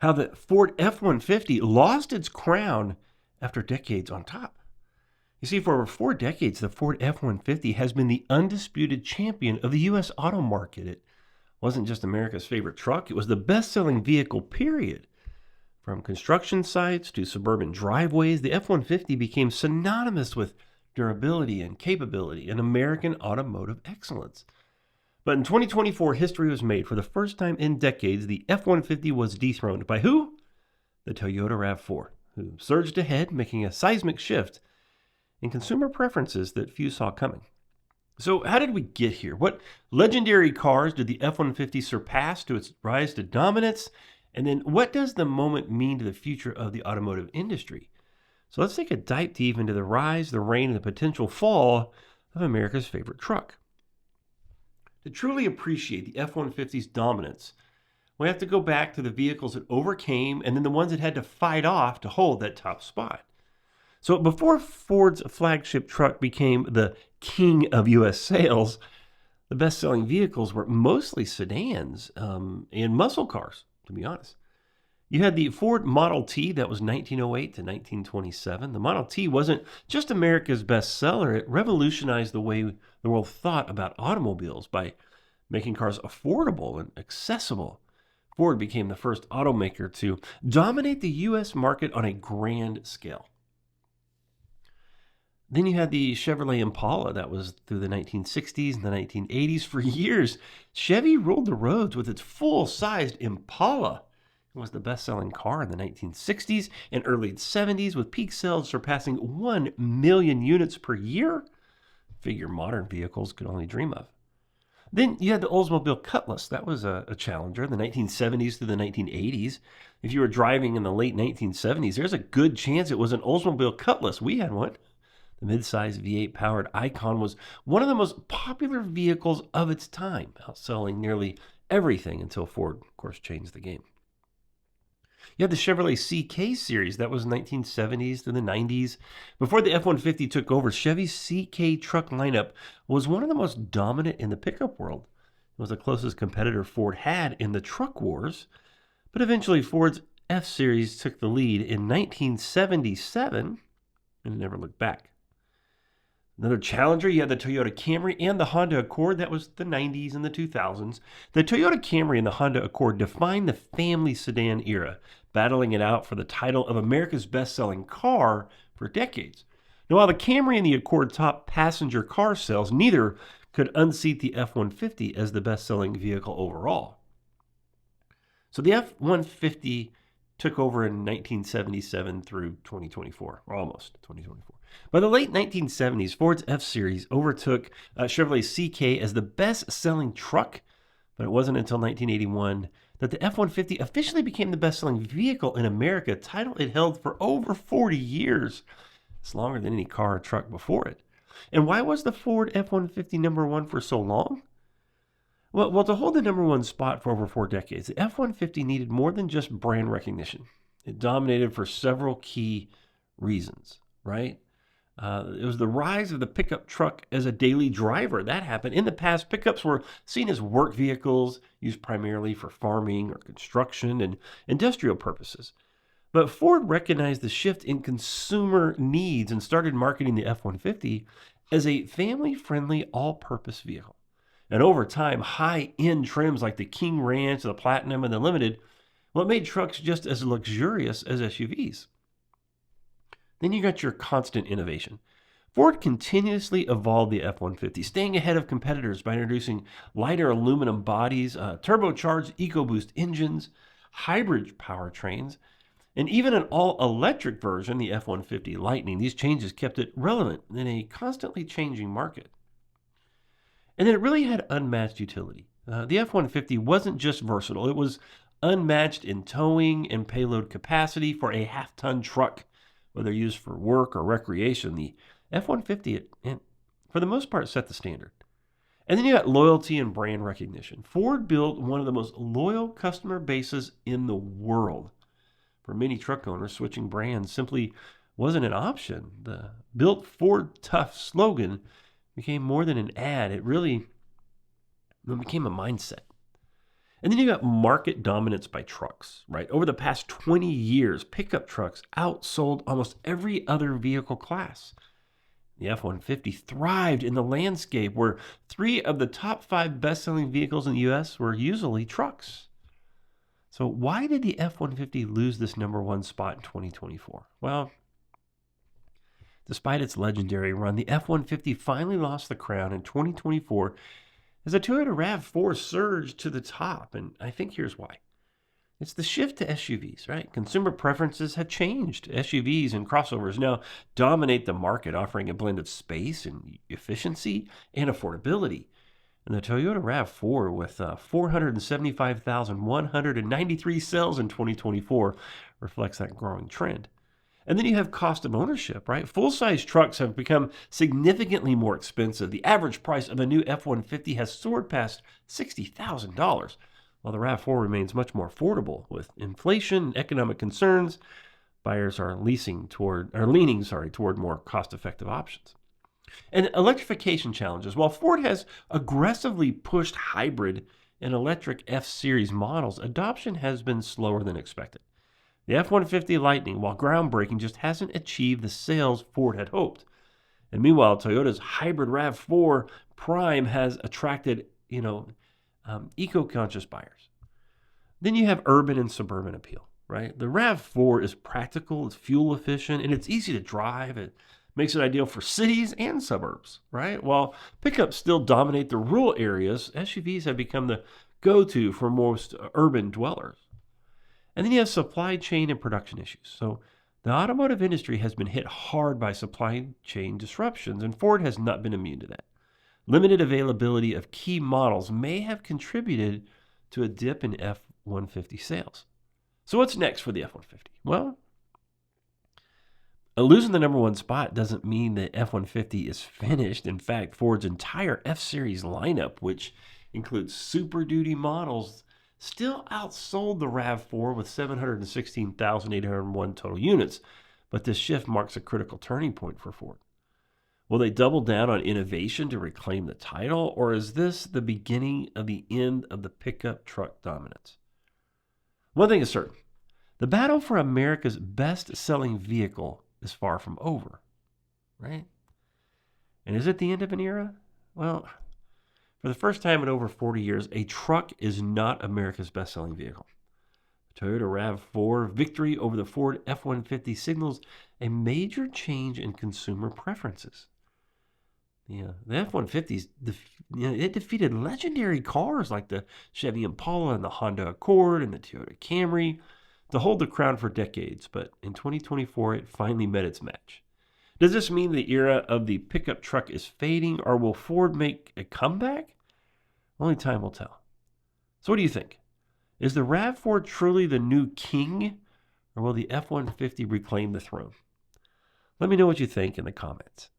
how the Ford F-150 lost its crown after decades on top. You see, for over 4 decades, the Ford F-150 has been the undisputed champion of the U.S. auto market. It wasn't just America's favorite truck, it was the best-selling vehicle, period. From construction sites to suburban driveways, the F-150 became synonymous with durability and capability and American automotive excellence. But in 2024, history was made. For the first time in decades, the F-150 was dethroned by who? The Toyota RAV4, who surged ahead, making a seismic shift in consumer preferences that few saw coming. So how did we get here? What legendary cars did the F-150 surpass to its rise to dominance? And then what does the moment mean to the future of the automotive industry? So let's take a dive deep into the rise, the reign, and the potential fall of America's favorite truck. To truly appreciate the F-150's dominance, we have to go back to the vehicles it overcame and then the ones it had to fight off to hold that top spot. So before Ford's flagship truck became the king of U.S. sales, the best-selling vehicles were mostly sedans and muscle cars, to be honest. You had the Ford Model T that was 1908 to 1927. The Model T wasn't just America's bestseller. It revolutionized the way the world thought about automobiles by making cars affordable and accessible. Ford became the first automaker to dominate the U.S. market on a grand scale. Then you had the Chevrolet Impala that was through the 1960s and the 1980s. For years, Chevy ruled the roads with its full-sized Impala. It was the best-selling car in the 1960s and early 70s, with peak sales surpassing 1 million units per year. Figure modern vehicles could only dream of. Then you had the Oldsmobile Cutlass. That was a challenger in the 1970s through the 1980s. If you were driving in the late 1970s, there's a good chance it was an Oldsmobile Cutlass. We had one. The midsize V8 powered Icon was one of the most popular vehicles of its time, outselling nearly everything until Ford, of course, changed the game. You had the Chevrolet CK series. That was 1970s to the 90s. Before the F-150 took over, Chevy's CK truck lineup was one of the most dominant in the pickup world. It was the closest competitor Ford had in the truck wars. But eventually, Ford's F-series took the lead in 1977 and never looked back. Another challenger, you had the Toyota Camry and the Honda Accord. That was the 90s and the 2000s. The Toyota Camry and the Honda Accord defined the family sedan era, battling it out for the title of America's best-selling car for decades. Now, while the Camry and the Accord topped passenger car sales, neither could unseat the F-150 as the best-selling vehicle overall. So the F-150 took over in 1977 through 2024, or almost 2024. By the late 1970s, Ford's F-Series overtook Chevrolet's CK as the best-selling truck, but it wasn't until 1981 that the F-150 officially became the best-selling vehicle in America, a title it held for over 40 years. It's longer than any car or truck before it. And why was the Ford F-150 number one for so long? Well, to hold the number one spot for over 4 decades, the F-150 needed more than just brand recognition. It dominated for several key reasons, right? It was the rise of the pickup truck as a daily driver. That happened. In the past, pickups were seen as work vehicles used primarily for farming or construction and industrial purposes. But Ford recognized the shift in consumer needs and started marketing the F-150 as a family-friendly, all-purpose vehicle. And over time, high-end trims like the King Ranch, the Platinum, and the Limited, well, it made trucks just as luxurious as SUVs. Then you got your constant innovation. Ford continuously evolved the F-150, staying ahead of competitors by introducing lighter aluminum bodies, turbocharged EcoBoost engines, hybrid powertrains, and even an all-electric version, the F-150 Lightning. These changes kept it relevant in a constantly changing market. And then it really had unmatched utility. The F-150 wasn't just versatile, it was unmatched in towing and payload capacity for a half-ton truck. Whether used for work or recreation, the F-150, for the most part, set the standard. And then you got loyalty and brand recognition. Ford built one of the most loyal customer bases in the world. For many truck owners, switching brands simply wasn't an option. The Built Ford Tough slogan became more than an ad. It really became a mindset. And then you got market dominance by trucks, right? Over the past 20 years, pickup trucks outsold almost every other vehicle class. The F-150 thrived in the landscape where 3 of the top 5 best-selling vehicles in the U.S. were usually trucks. So why did the F-150 lose this #1 spot in 2024? Well, despite its legendary run, the F-150 finally lost the crown in 2024 as the Toyota RAV4 surged to the top, and I think here's why. It's the shift to SUVs, right? Consumer preferences have changed. SUVs and crossovers now dominate the market, offering a blend of space and efficiency and affordability. And the Toyota RAV4, with 475,193 sales in 2024, reflects that growing trend. And then you have cost of ownership, right? Full-size trucks have become significantly more expensive. The average price of a new F-150 has soared past $60,000, while the RAV4 remains much more affordable. With inflation and economic concerns, buyers are leaning toward more cost-effective options. And electrification challenges. While Ford has aggressively pushed hybrid and electric F-Series models, adoption has been slower than expected. The F-150 Lightning, while groundbreaking, just hasn't achieved the sales Ford had hoped. And meanwhile, Toyota's hybrid RAV4 Prime has attracted, eco-conscious buyers. Then you have urban and suburban appeal, right? The RAV4 is practical, it's fuel efficient, and it's easy to drive. It makes it ideal for cities and suburbs, right? While pickups still dominate the rural areas, SUVs have become the go-to for most urban dwellers. And then you have supply chain and production issues. So the automotive industry has been hit hard by supply chain disruptions, and Ford has not been immune to that. Limited availability of key models may have contributed to a dip in F-150 sales. So what's next for the F-150? Well, losing the #1 spot doesn't mean the F-150 is finished. In fact, Ford's entire F-Series lineup, which includes Super Duty models, still outsold the RAV4 with 716,801 total units. But this shift marks a critical turning point for Ford. Will they double down on innovation to reclaim the title, or is this the beginning of the end of the pickup truck dominance? One thing is certain. The battle for America's best-selling vehicle is far from over, right? And is it the end of an era? Well, for the first time in over 40 years, a truck is not America's best-selling vehicle. The Toyota RAV4 victory over the Ford F-150 signals a major change in consumer preferences. The F-150s, it defeated legendary cars like the Chevy Impala and the Honda Accord and the Toyota Camry to hold the crown for decades, but in 2024, it finally met its match. Does this mean the era of the pickup truck is fading, or will Ford make a comeback? Only time will tell. So what do you think? Is the RAV4 truly the new king, or will the F-150 reclaim the throne? Let me know what you think in the comments.